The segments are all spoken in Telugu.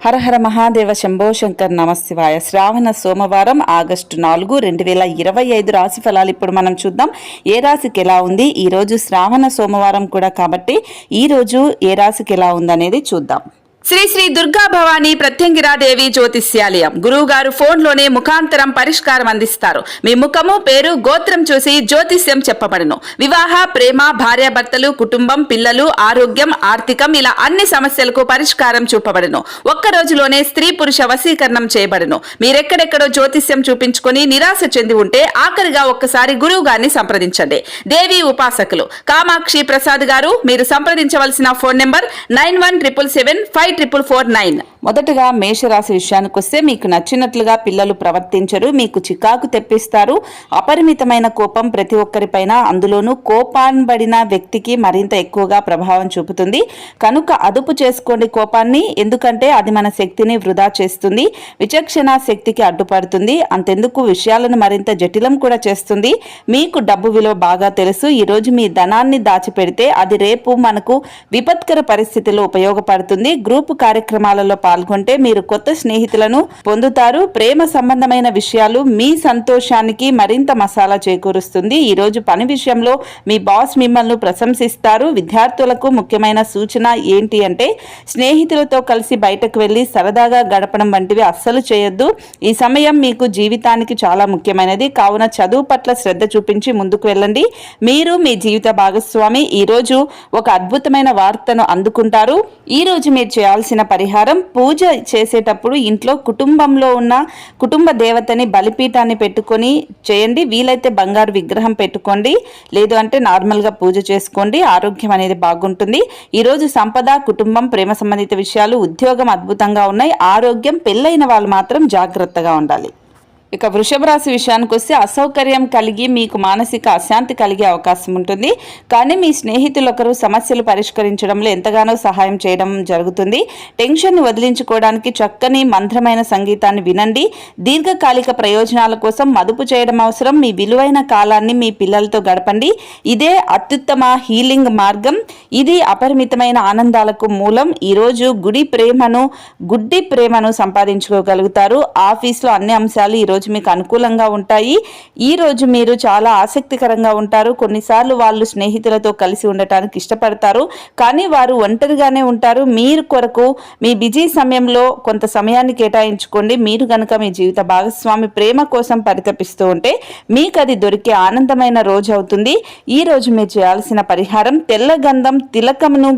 హర హర మహాదేవ శంభో శంకర్ నమశివాయ. శ్రావణ సోమవారం ఆగస్టు 4, 2025 రాశి ఫలాలు ఇప్పుడు మనం చూద్దాం. ఏ రాశికి ఎలా ఉంది ఈ రోజు శ్రావణ సోమవారం కూడా కాబట్టి ఈ రోజు ఏ రాశికి ఎలా ఉందనేది చూద్దాం. శ్రీ శ్రీ దుర్గా భవానీ ప్రత్యంగిరాదేవి జ్యోతిష్యాలయం గురువు గారు ఫోన్లోనే ముఖాంతరం పరిష్కారం అందిస్తారు. మీ ముఖము, పేరు, గోత్రం చూసి జ్యోతిష్యం చెప్పబడును. వివాహ, ప్రేమ, భార్యాభర్తలు, కుటుంబం, పిల్లలు, ఆరోగ్యం, ఆర్థికం ఇలా అన్ని సమస్యలకు పరిష్కారం చూపబడును. ఒక్క రోజులోనే స్త్రీ పురుష వశీకరణం చేయబడును. మీరెక్కడెక్కడో జ్యోతిష్యం చూపించుకొని నిరాశ చెంది ఉంటే ఆఖరిగా ఒక్కసారి గురువు గారిని సంప్రదించండి. దేవి ఉపాసకులు కామాక్షి ప్రసాద్ గారు. మీరు సంప్రదించవలసిన ఫోన్ నెంబర్ 9177754449. మొదటగా మేషరాశి విషయానికి వస్తే మీకు నచ్చినట్లుగా పిల్లలు ప్రవర్తించరు, మీకు చికాకు తెప్పిస్తారు. అపరిమితమైన కోపం ప్రతి ఒక్కరిపైన, అందులోనూ కోపాన్బడిన వ్యక్తికి మరింత ఎక్కువగా ప్రభావం చూపుతుంది. కనుక అదుపు చేసుకోండి కోపాన్ని, ఎందుకంటే అది మన శక్తిని వృధా చేస్తుంది, విచక్షణ శక్తికి అడ్డుపడుతుంది. అంతెందుకు విషయాలను మరింత జటిలం కూడా చేస్తుంది. మీకు డబ్బు విలువ బాగా తెలుసు. ఈరోజు మీ ధనాన్ని దాచిపెడితే అది రేపు మనకు విపత్కర పరిస్థితిలో ఉపయోగపడుతుంది. గ్రూపు కార్యక్రమాలలో పాల్గొంటే మీరు కొత్త స్నేహితులను పొందుతారు. ప్రేమ సంబంధమైన విషయాలు మీ సంతోషానికి మరింత మసాలా చేకూరుస్తుంది. ఈ రోజు పని విషయంలో మీ బాస్ మిమ్మల్ని ప్రశంసిస్తారు. విద్యార్థులకు ముఖ్యమైన సూచన ఏంటి అంటే స్నేహితులతో కలిసి బయటకు వెళ్లి సరదాగా గడపడం వంటివి అస్సలు చేయొద్దు. ఈ సమయం మీకు జీవితానికి చాలా ముఖ్యమైనది. కావున చదువు పట్ల శ్రద్ధ చూపించి ముందుకు వెళ్ళండి. మీరు మీ జీవిత భాగస్వామి ఈ రోజు ఒక అద్భుతమైన వార్తను అందుకుంటారు. ఈ రోజు మీరు చేయాల్సిన పరిహారం, పూజ చేసేటప్పుడు ఇంట్లో కుటుంబంలో ఉన్న కుటుంబ దేవతని బలిపీఠాన్ని పెట్టుకొని చేయండి. వీలైతే బంగారు విగ్రహం పెట్టుకోండి, లేదు అంటే నార్మల్గా పూజ చేసుకోండి. ఆరోగ్యం అనేది బాగుంటుంది. ఈరోజు సంపద, కుటుంబం, ప్రేమ సంబంధిత విషయాలు, ఉద్యోగం అద్భుతంగా ఉన్నాయి. ఆరోగ్యం, పెళ్ళైన వాళ్ళు మాత్రం జాగ్రత్తగా ఉండాలి. ఇక వృషభ రాశి విషయానికి వస్తే అసౌకర్యం కలిగి మీకు మానసిక అశాంతి కలిగే అవకాశం ఉంటుంది. కానీ మీ స్నేహితులు ఒకరు సమస్యలు పరిష్కరించడంలో ఎంతగానో సహాయం చేయడం జరుగుతుంది. టెన్షన్ వదిలించుకోవడానికి చక్కని మంత్రమైన సంగీతాన్ని వినండి. దీర్ఘకాలిక ప్రయోజనాల కోసం మదుపు చేయడం అవసరం. మీ విలువైన కాలాన్ని మీ పిల్లలతో గడపండి. ఇదే అత్యుత్తమ హీలింగ్ మార్గం. ఇది అపరిమితమైన ఆనందాలకు మూలం. ఈరోజు గుడ్డి ప్రేమను సంపాదించుకోగలుగుతారు. ఆఫీస్లో అన్ని అంశాలు ఈరోజు మీకు అనుకూలంగా ఉంటాయి. ఈ రోజు మీరు చాలా ఆసక్తికరంగా ఉంటారు. కొన్నిసార్లు వాళ్ళు స్నేహితులతో కలిసి ఉండటానికి ఇష్టపడతారు, కానీ వారు ఒంటరిగానే ఉంటారు. మీరు కొరకు మీ బిజీ సమయంలో కొంత సమయాన్ని కేటాయించుకోండి. మీరు గనుక మీ జీవిత భాగస్వామి ప్రేమ కోసం పరితపిస్తూ ఉంటే మీకు అది దొరికే ఆనందమైన రోజు అవుతుంది. ఈ రోజు మీరు చేయాల్సిన పరిహారం, తెల్ల గంధం తిలకమును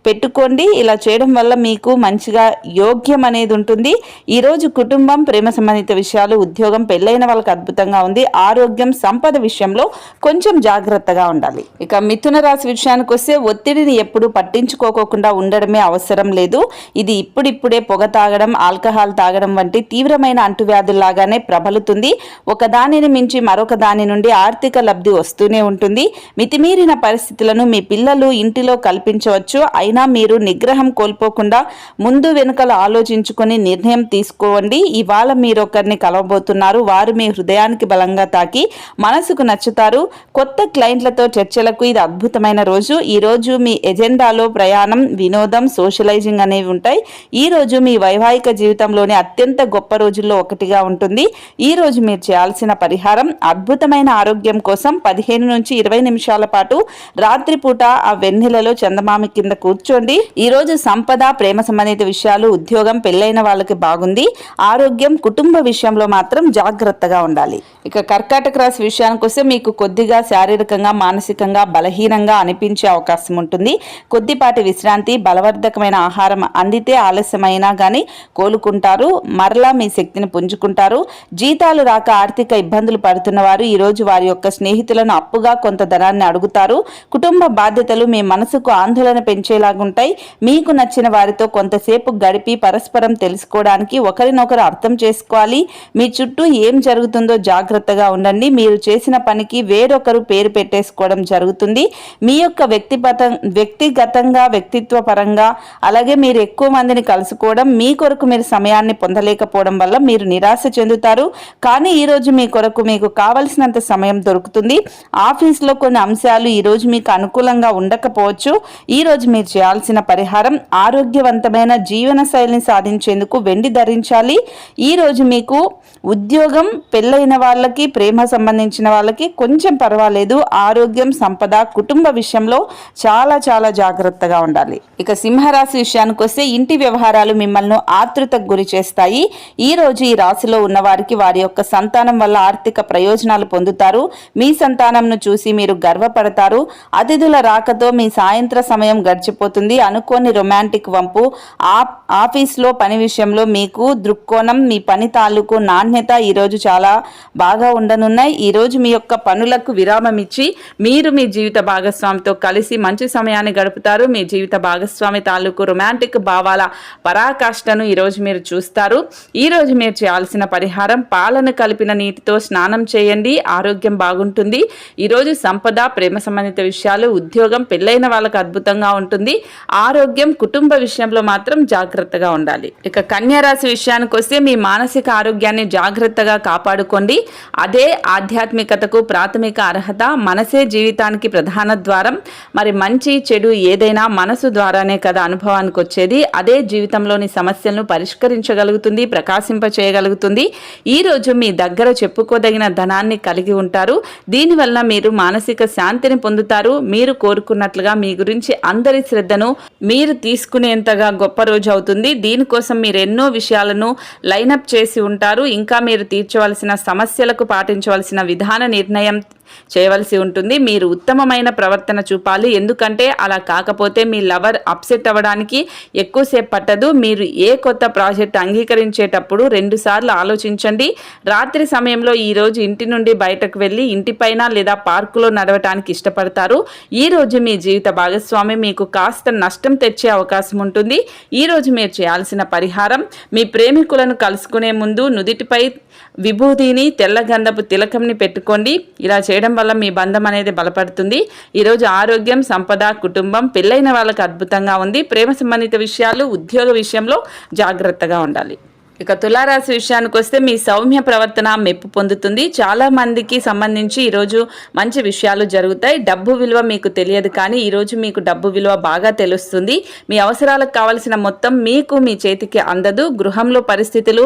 పెట్టుకోండి. ఇలా చేయడం వల్ల మీకు మంచిగా యోగ్యం అనేది ఉంటుంది. ఈ రోజు కుటుంబం, ప్రేమ సంబంధిత విషయాలు, ఉద్యోగం, పెళ్ళైన వాళ్ళకి అద్భుతంగా ఉంది. ఆరోగ్యం, సంపద విషయంలో కొంచెం జాగ్రత్తగా ఉండాలి. ఇక మిథున రాశి విషయానికి వస్తే ఒత్తిడిని ఎప్పుడు పట్టించుకోకుండా ఉండడమే అవసరం లేదు. ఇది ఇప్పుడిప్పుడే పొగ తాగడం, ఆల్కహాల్ తాగడం వంటి తీవ్రమైన అంటువ్యాధుల్లాగానే ప్రబలుతుంది. ఒక దానిని మించి మరొక దాని నుండి ఆర్థిక లబ్ధి వస్తూనే ఉంటుంది. మితిమీరిన పరిస్థితులను మీ పిల్లలు ఇంటిలో కల్పించవచ్చు. అయినా మీరు నిగ్రహం కోల్పోకుండా ముందు వెనుకలు ఆలోచించుకొని నిర్ణయం తీసుకోండి. ఇవాళ మీరొకరిని కలవబోతున్నారు. వారు మీ హృదయానికి బలంగా తాకి మనసుకు నచ్చుతారు. కొత్త క్లయింట్లతో చర్చలకు ఇది అద్భుతమైన రోజు. ఈ రోజు మీ ఎజెండాలో ప్రయాణం, వినోదం, సోషలైజింగ్ అనేవి ఉంటాయి. ఈ రోజు మీ వైవాహిక జీవితంలోని అత్యంత గొప్ప రోజుల్లో ఒకటిగా ఉంటుంది. ఈ రోజు మీరు చేయాల్సిన పరిహారం, అద్భుతమైన ఆరోగ్యం కోసం 15 నుంచి 20 నిమిషాల పాటు రాత్రిపూట ఆ వెన్నెలలో చందమామ కింద కూర్చోండి. ఈ రోజు సంపద, ప్రేమ సంబంధిత విషయాలు, ఉద్యోగం, పెళ్ళైన వాళ్ళకి బాగుంది. ఆరోగ్యం, కుటుంబ విషయంలో మాత్రం జాగ్రత్తగా ఉండాలి. ఇక కర్కాటక రాశి విషయానికి వస్తే మీకు కొద్దిగా శారీరకంగా, మానసికంగా బలహీనంగా అనిపించే అవకాశం ఉంటుంది. కొద్దిపాటి విశ్రాంతి, బలవర్ధకమైన ఆహారం అందితే ఆలస్యమైనా కానీ కోలుకుంటారు. మరలా మీ శక్తిని పుంజుకుంటారు. జీతాలు రాక ఆర్థిక ఇబ్బందులు పడుతున్న వారు ఈరోజు వారి యొక్క స్నేహితులను అప్పుగా కొంత ధనాన్ని అడుగుతారు. కుటుంబ బాధ్యతలు మీ మనసుకు ఆందోళన పెంచేలాగుంటాయి. మీకు నచ్చిన వారితో కొంతసేపు గడిపి పరస్పరం తెలుసుకోవడానికి, ఒకరినొకరు అర్థం చేసుకోవాలి. మీ చుట్టూ చుట్టూ ఏం జరుగుతుందో జాగ్రత్తగా ఉండండి. మీరు చేసిన పనికి వేరొకరు పేరు పెట్టేసుకోవడం జరుగుతుంది. మీ యొక్క వ్యక్తిగతంగా వ్యక్తిత్వ పరంగా అలాగే మీరు ఎక్కువ మందిని కలుసుకోవడం, మీ కొరకు మీరు సమయాన్ని పొందలేకపోవడం వల్ల మీరు నిరాశ చెందుతారు. కానీ ఈరోజు మీ కొరకు మీకు కావలసినంత సమయం దొరుకుతుంది. ఆఫీస్లో కొన్ని అంశాలు ఈరోజు మీకు అనుకూలంగా ఉండకపోవచ్చు. ఈరోజు మీరు చేయాల్సిన పరిహారం ఆరోగ్యవంతమైన జీవన శైలిని సాధించేందుకు వెండి ధరించాలి. ఈరోజు మీకు ఉద్యోగం, పెళ్ళైన వాళ్ళకి, ప్రేమ సంబంధించిన వాళ్ళకి కొంచెం పర్వాలేదు. ఆరోగ్యం, సంపద, కుటుంబ విషయంలో చాలా చాలా జాగ్రత్తగా ఉండాలి. ఇక సింహరాశి విషయానికి వస్తే ఇంటి వ్యవహారాలు మిమ్మల్ని ఆతృతకు గురి చేస్తాయి. ఈ రోజు ఈ రాశిలో ఉన్న వారికి వారి యొక్క సంతానం వల్ల ఆర్థిక ప్రయోజనాలు పొందుతారు. మీ సంతానంను చూసి మీరు గర్వపడతారు. అతిథుల రాకతో మీ సాయంత్ర సమయం గడిచిపోతుంది. అనుకోని రొమాంటిక్ వంపు, ఆఫీస్లో పని విషయంలో మీకు దృక్కోణం, మీ పని తాలూకు నాణ్యత ఈరోజు చాలా బాగా ఉండనున్నాయి. ఈరోజు మీ యొక్క పనులకు విరామం ఇచ్చి మీరు మీ జీవిత భాగస్వామితో కలిసి మంచి సమయాన్ని గడుపుతారు. మీ జీవిత భాగస్వామి తాలూకు రొమాంటిక్ భావాల పరాకాష్ఠను ఈరోజు మీరు చూస్తారు. ఈరోజు మీరు చేయాల్సిన పరిహారం పాలను కలిపిన నీటితో స్నానం చేయండి. ఆరోగ్యం బాగుంటుంది. ఈరోజు సంపద, ప్రేమ సంబంధిత విషయాలు, ఉద్యోగం, పెళ్ళైన వాళ్ళకు అద్భుతంగా ఉంటుంది. ఆరోగ్యం, కుటుంబ విషయంలో మాత్రం జాగ్రత్తగా ఉండాలి. ఇక కన్యా రాశి విషయానికి వస్తే మీ మానసిక ఆరోగ్యాన్ని జాగ్రత్తగా కాపాడుకోండి. అదే ఆధ్యాత్మికతకు ప్రాథమిక అర్హత. మనసే జీవితానికి ప్రధాన ద్వారం. మరి మంచి చెడు ఏదైనా మనసు ద్వారానే కదా అనుభవానికి వచ్చేది. అదే జీవితంలోని సమస్యలను పరిష్కరించగలుగుతుంది, ప్రకాశింప చేయగలుగుతుంది. ఈరోజు మీ దగ్గర చెప్పుకోదగిన ధనాన్ని కలిగి ఉంటారు. దీనివల్ల మీరు మానసిక శాంతిని పొందుతారు. మీరు కోరుకున్నట్లుగా మీ గురించి అందరి శ్రద్ధను మీరు తీసుకునేంతగా గొప్ప రోజు అవుతుంది. దీనికోసం మీరు ఎన్నో విషయాలను లైనప్ చేసి ఉంటారు. ఇంకా మీరు తీర్చవలసిన సమస్యలకు పాటించవలసిన విధాన నిర్ణయం చేయవలసి ఉంటుంది. మీరు ఉత్తమమైన ప్రవర్తన చూపాలి. ఎందుకంటే అలా కాకపోతే మీ లవర్ అప్సెట్ అవ్వడానికి ఎక్కువసేపు పట్టదు. మీరు ఏ కొత్త ప్రాజెక్ట్ అంగీకరించేటప్పుడు 2 సార్లు ఆలోచించండి. రాత్రి సమయంలో ఈరోజు ఇంటి నుండి బయటకు వెళ్ళి ఇంటిపైన లేదా పార్కులో నడవటానికి ఇష్టపడతారు. ఈరోజు మీ జీవిత భాగస్వామి మీకు కాస్త నష్టం తెచ్చే అవకాశం ఉంటుంది. ఈరోజు మీరు చేయాల్సిన పరిహారం మీ ప్రేమికులను కలుసుకునే ముందు నుదిటిపై విభూతిని, తెల్ల గంధపు తిలకంని పెట్టుకోండి. ఇలా చేయడం వల్ల మీ బంధం అనేది బలపడుతుంది. ఈరోజు ఆరోగ్యం, సంపద, కుటుంబం, పెళ్ళైన వాళ్ళకి అద్భుతంగా ఉంది. ప్రేమ సంబంధిత విషయాలు, ఉద్యోగ విషయంలో జాగ్రత్తగా ఉండాలి. ఇక తులారాశి విషయానికి వస్తే మీ సౌమ్య ప్రవర్తన మెప్పు పొందుతుంది. చాలా మందికి సంబంధించి ఈరోజు మంచి విషయాలు జరుగుతాయి. డబ్బు విలువ మీకు తెలియదు, కానీ ఈరోజు మీకు డబ్బు విలువ బాగా తెలుస్తుంది. మీ అవసరాలకు కావలసిన మొత్తం మీకు మీ చేతికి అందదు. గృహంలో పరిస్థితులు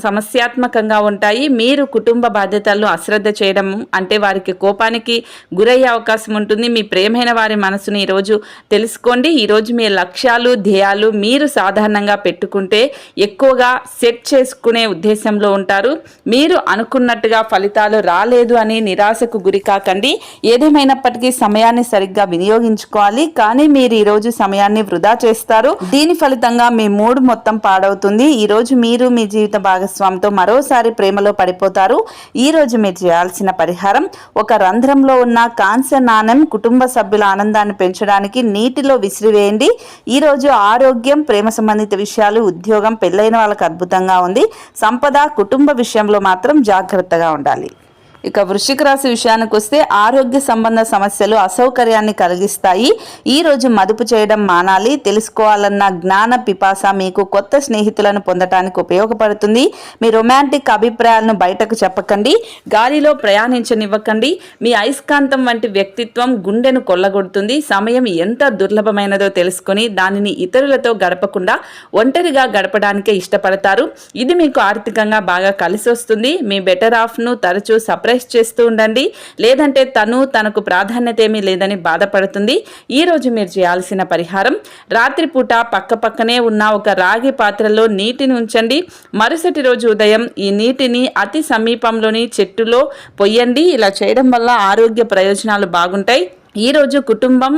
సమస్యాత్మకంగా ఉంటాయి. మీరు కుటుంబ బాధ్యతలను అశ్రద్ధ చేయడం అంటే వారికి కోపానికి గురయ్యే అవకాశం ఉంటుంది. మీ ప్రేమైన వారి మనసుని ఈరోజు తెలుసుకోండి. ఈరోజు మీ లక్ష్యాలు, ధ్యేయాలు మీరు సాధారణంగా పెట్టుకుంటే ఎక్కువగా సెట్ చేసుకునే ఉద్దేశంలో ఉంటారు. మీరు అనుకున్నట్టుగా ఫలితాలు రాలేదు అని నిరాశకు గురి కాకండి. ఏదేమైనప్పటికీ సమయాన్ని సరిగ్గా వినియోగించుకోవాలి. కానీ మీరు ఈరోజు సమయాన్ని వృధా చేస్తారు. దీని ఫలితంగా మీ మూడ్ మొత్తం పాడవుతుంది. ఈరోజు మీరు మీ జీవిత భాగస్వామితో మరోసారి ప్రేమలో పడిపోతారు. ఈరోజు మీరు చేయాల్సిన పరిహారం ఒక రంధ్రంలో ఉన్న కాంస్య నాణెం కుటుంబ సభ్యుల ఆనందాన్ని పెంచడానికి నీటిలో విసిరివేయండి. ఈరోజు ఆరోగ్యం, ప్రేమ సంబంధిత విషయాలు, ఉద్యోగం, పెళ్ళైన వాళ్ళకి అద్భుతంగా ఉంది. సంపద, కుటుంబ విషయంలో మాత్రం జాగ్రత్తగా ఉండాలి. ఇక వృశ్చిక రాశి విషయానికి వస్తే ఆరోగ్య సంబంధ సమస్యలు అసౌకర్యాన్ని కలిగిస్తాయి. ఈరోజు మదుపు చేయడం మానాలి. తెలుసుకోవాలన్న జ్ఞాన పిపాస మీకు కొత్త స్నేహితులను పొందటానికి ఉపయోగపడుతుంది. మీ రొమాంటిక్ అభిప్రాయాలను బయటకు చెప్పకండి. గాలిలో ప్రయాణించనివ్వకండి. మీ అయస్కాంతం వంటి వ్యక్తిత్వం గుండెను కొల్లగొడుతుంది. సమయం ఎంత దుర్లభమైనదో తెలుసుకొని దానిని ఇతరులతో గడపకుండా ఒంటరిగా గడపడానికే ఇష్టపడతారు. ఇది మీకు ఆర్థికంగా బాగా కలిసి వస్తుంది. మీ బెటర్ ఆఫ్ను తరచూ సప్రెస్ చేస్తూ ఉండండి. లేదంటే తనకు ప్రాధాన్యత ఏమీ లేదని బాధపడుతుంది. ఈరోజు మీరు చేయాల్సిన పరిహారం రాత్రిపూట పక్కనే ఉన్న ఒక రాగి పాత్రలో నీటిని ఉంచండి. మరుసటి రోజు ఉదయం ఈ నీటిని అతి సమీపంలోని చెట్టులో పొయ్యండి. ఇలా చేయడం వల్ల ఆరోగ్య ప్రయోజనాలు బాగుంటాయి. ఈరోజు కుటుంబం,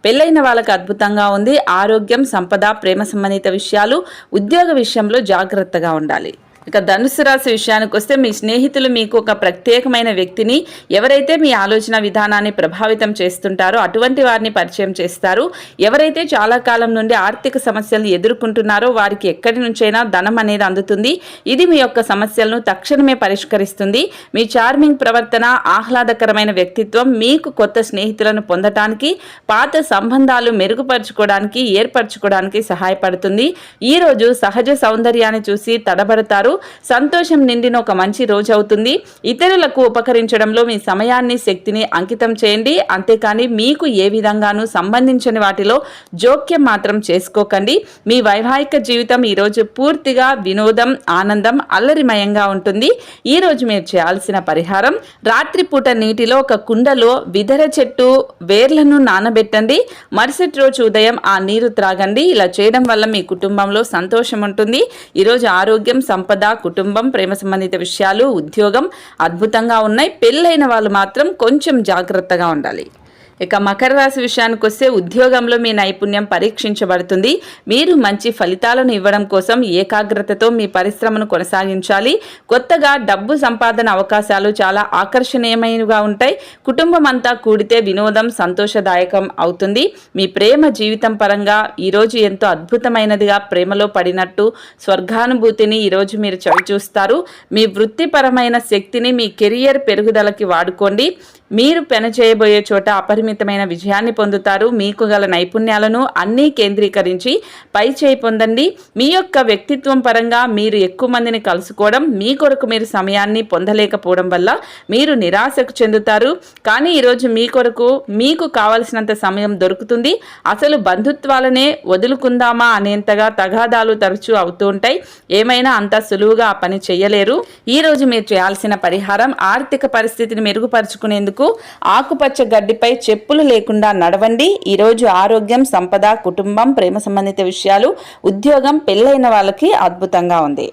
పెళ్ళైన వాళ్ళకి అద్భుతంగా ఉంది. ఆరోగ్యం, సంపద, ప్రేమ సంబంధిత విషయాలు, ఉద్యోగ విషయంలో జాగ్రత్తగా ఉండాలి. ఇక ధనుసు రాశి విషయానికి వస్తే మీ స్నేహితులు మీకు ఒక ప్రత్యేకమైన వ్యక్తిని, ఎవరైతే మీ ఆలోచన విధానాన్ని ప్రభావితం చేస్తుంటారో అటువంటి వారిని పరిచయం చేస్తారు. ఎవరైతే చాలా కాలం నుండి ఆర్థిక సమస్యలను ఎదుర్కొంటున్నారో వారికి ఎక్కడి నుంచైనా ధనం అనేది అందుతుంది. ఇది మీ యొక్క సమస్యలను తక్షణమే పరిష్కరిస్తుంది. మీ చార్మింగ్ ప్రవర్తన, ఆహ్లాదకరమైన వ్యక్తిత్వం మీకు కొత్త స్నేహితులను పొందటానికి, పాత సంబంధాలు మెరుగుపరచుకోవడానికి, ఏర్పరచుకోవడానికి సహాయపడుతుంది. ఈ రోజు సహజ సౌందర్యాన్ని చూసి తడబడతారు. సంతోషం నిండిన ఒక మంచి రోజు అవుతుంది. ఇతరులకు ఉపకరించడంలో మీ సమయాన్ని, శక్తిని అంకితం చేయండి. అంతేకాని మీకు ఏ విధంగానూ సంబంధించిన వాటిలో జోక్యం మాత్రం చేసుకోకండి. మీ వైవాహిక జీవితం ఈరోజు పూర్తిగా వినోదం, ఆనందం, అల్లరిమయంగా ఉంటుంది. ఈ రోజు మీరు చేయాల్సిన పరిహారం, రాత్రిపూట నీటిలో ఒక కుండలో విదర చెట్టు వేర్లను నానబెట్టండి. మరుసటి రోజు ఉదయం ఆ నీరు త్రాగండి. ఇలా చేయడం వల్ల మీ కుటుంబంలో సంతోషం ఉంటుంది. ఈరోజు ఆరోగ్యం, సంపద, కుటుంబం, ప్రేమ సంబంధిత విషయాలు, ఉద్యోగం అద్భుతంగా ఉన్నాయి. పెళ్ళైన వాళ్ళు మాత్రం కొంచెం జాగ్రత్తగా ఉండాలి. ఇక మకర రాశి విషయానికి వస్తే ఉద్యోగంలో మీ నైపుణ్యం పరీక్షించబడుతుంది. మీరు మంచి ఫలితాలను ఇవ్వడం కోసం ఏకాగ్రతతో మీ పరిశ్రమను కొనసాగించాలి. కొత్తగా డబ్బు సంపాదన అవకాశాలు చాలా ఆకర్షణీయమైనవిగా ఉంటాయి. కుటుంబం అంతా కూడితే వినోదం సంతోషదాయకం అవుతుంది. మీ ప్రేమ జీవితం పరంగా ఈరోజు ఎంతో అద్భుతమైనదిగా, ప్రేమలో పడినట్టు స్వర్గానుభూతిని ఈరోజు మీరు చవిచూస్తారు. మీ వృత్తిపరమైన శక్తిని మీ కెరియర్ పెరుగుదలకి వాడుకోండి. మీరు పనిచేయబోయే చోట అపరిమితమైన విజయాన్ని పొందుతారు. మీకు గల నైపుణ్యాలను అన్నీ కేంద్రీకరించి పై చేయి పొందండి. మీ యొక్క వ్యక్తిత్వం పరంగా మీరు ఎక్కువ మందిని కలుసుకోవడం, మీ కొరకు మీరు సమయాన్ని పొందలేకపోవడం వల్ల మీరు నిరాశకు చెందుతారు. కానీ ఈరోజు మీ కొరకు మీకు కావలసినంత సమయం దొరుకుతుంది. అసలు బంధుత్వాలనే వదులుకుందామా అనేంతగా తగాదాలు తరచూ అవుతూ ఉంటాయి. ఏమైనా అంత సులువుగా ఆ పని చేయలేరు. ఈరోజు మీరు చేయాల్సిన పరిహారం, ఆర్థిక పరిస్థితిని మెరుగుపరుచుకునేందుకు ఆకుపచ్చ గడ్డిపై చెప్పులు లేకుండా నడవండి. ఈరోజు ఆరోగ్యం, సంపద, కుటుంబం, ప్రేమ సంబంధిత విషయాలు, ఉద్యోగం, పెళ్ళైన వాళ్ళకి అద్భుతంగా ఉంది.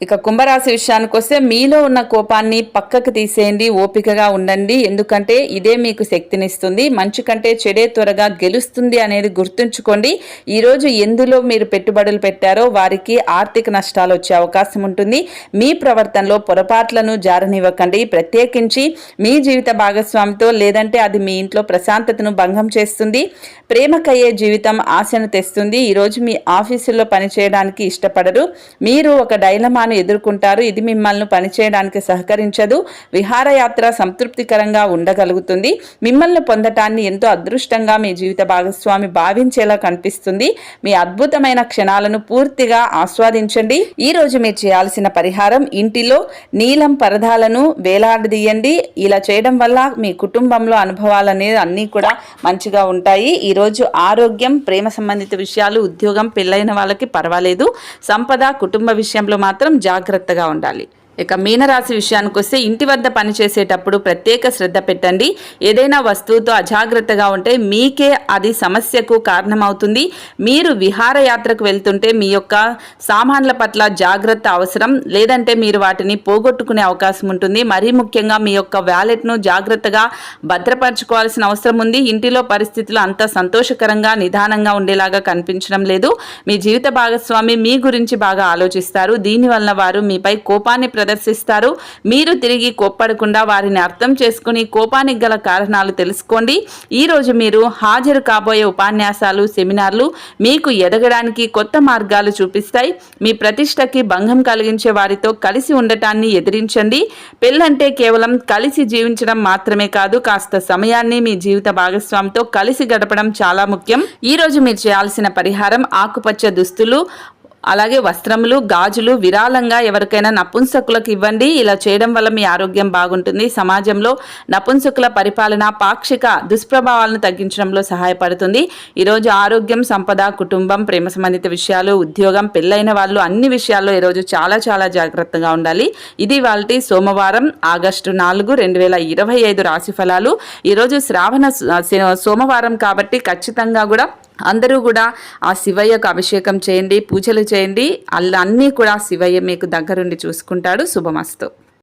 ఇక కుంభరాశి విషయానికి వస్తే మీలో ఉన్న కోపాన్ని పక్కకు తీసేయండి. ఓపికగా ఉండండి. ఎందుకంటే ఇదే మీకు శక్తినిస్తుంది. మంచి కంటే చెడే త్వరగా గెలుస్తుంది అనేది గుర్తుంచుకోండి. ఈరోజు ఎందులో మీరు పెట్టుబడులు పెట్టారో వారికి ఆర్థిక నష్టాలు వచ్చే అవకాశం ఉంటుంది. మీ ప్రవర్తనలో పొరపాట్లను జారనివ్వకండి. ప్రత్యేకించి మీ జీవిత భాగస్వామితో, లేదంటే అది మీ ఇంట్లో ప్రశాంతతను భంగం చేస్తుంది. ప్రేమకయ్యే జీవితం ఆశను తెస్తుంది. ఈరోజు మీ ఆఫీసుల్లో పనిచేయడానికి ఇష్టపడరు. మీరు ఒక డైలమాను ఎదుర్కొంటారు. ఇది మిమ్మల్ని పనిచేయడానికి సహకరించదు. విహారయాత్ర సంతృప్తికరంగా ఉండగలుగుతుంది. మిమ్మల్ని పొందటాన్ని ఎంతో అదృష్టంగా మీ జీవిత భాగస్వామి భావించేలా కనిపిస్తుంది. మీ అద్భుతమైన క్షణాలను పూర్తిగా ఆస్వాదించండి. ఈ రోజు మీరు చేయాల్సిన పరిహారం, ఇంటిలో నీలం పరదాలను వేలాడదీయండి. ఇలా చేయడం వల్ల మీ కుటుంబంలో అనుభవాలు అనేది అన్నీ కూడా మంచిగా ఉంటాయి. ఈరోజు ఆరోగ్యం, ప్రేమ సంబంధిత విషయాలు, ఉద్యోగం, పెళ్ళైన వాళ్ళకి పర్వాలేదు. సంపద, కుటుంబ విషయంలో మాత్రం జాగ్రత్తగా ఉండాలి. ఇక మీనరాశి విషయానికి వస్తే ఇంటి వద్ద పనిచేసేటప్పుడు ప్రత్యేక శ్రద్ధ పెట్టండి. ఏదైనా వస్తువుతో అజాగ్రత్తగా ఉంటే మీకే అది సమస్యకు కారణమవుతుంది. మీరు విహారయాత్రకు వెళ్తుంటే మీ యొక్క సామాన్ల పట్ల జాగ్రత్త అవసరం. లేదంటే మీరు వాటిని పోగొట్టుకునే అవకాశం ఉంటుంది. మరీ ముఖ్యంగా మీ యొక్క వ్యాలెట్ను జాగ్రత్తగా భద్రపరచుకోవాల్సిన అవసరం ఉంది. ఇంటిలో పరిస్థితులు అంత సంతోషకరంగా, నిదానంగా ఉండేలాగా కనిపించడం లేదు. మీ జీవిత భాగస్వామి మీ గురించి బాగా ఆలోచిస్తారు. దీనివల్ల వారు మీపై కోపాన్ని ప్రదర్శిస్తారు. మీరు తిరిగి కోప్పడకుండా వారిని అర్థం చేసుకుని కోపానికి గల కారణాలు తెలుసుకోండి. ఈ రోజు మీరు హాజరు కాబోయే ఉపన్యాసాలు, సెమినార్లు మీకు ఎదగడానికి కొత్త మార్గాలు చూపిస్తాయి. మీ ప్రతిష్టకి భంగం కలిగించే వారితో కలిసి ఉండటాన్ని ఎదిరించండి. పెళ్ళంటే కేవలం కలిసి జీవించడం మాత్రమే కాదు, కాస్త సమయాన్ని మీ జీవిత భాగస్వామితో కలిసి గడపడం చాలా ముఖ్యం. ఈ రోజు మీరు చేయాల్సిన పరిహారం, ఆకుపచ్చ దుస్తులు, అలాగే వస్త్రములు, గాజులు విరాళంగా ఎవరికైనా నపుంసకులకు ఇవ్వండి. ఇలా చేయడం వల్ల మీ ఆరోగ్యం బాగుంటుంది. సమాజంలో నపుంసకుల పరిపాలన పాక్షిక దుష్ప్రభావాలను తగ్గించడంలో సహాయపడుతుంది. ఈరోజు ఆరోగ్యం, సంపద, కుటుంబం, ప్రేమ సంబంధిత విషయాలు, ఉద్యోగం, పెళ్ళైన వాళ్ళు అన్ని విషయాల్లో ఈరోజు చాలా చాలా జాగ్రత్తగా ఉండాలి. ఇది వాళ్ళ సోమవారం ఆగస్టు 4, 2025 రాశి ఫలాలు. ఈరోజు శ్రావణ సోమవారం కాబట్టి ఖచ్చితంగా కూడా అందరూ కూడా ఆ శివయ్యకు అభిషేకం చేయండి, పూజలు చేయండి. అన్నీ కూడా శివయ్య మీకు దగ్గరుండి చూసుకుంటాడు. శుభమస్తు.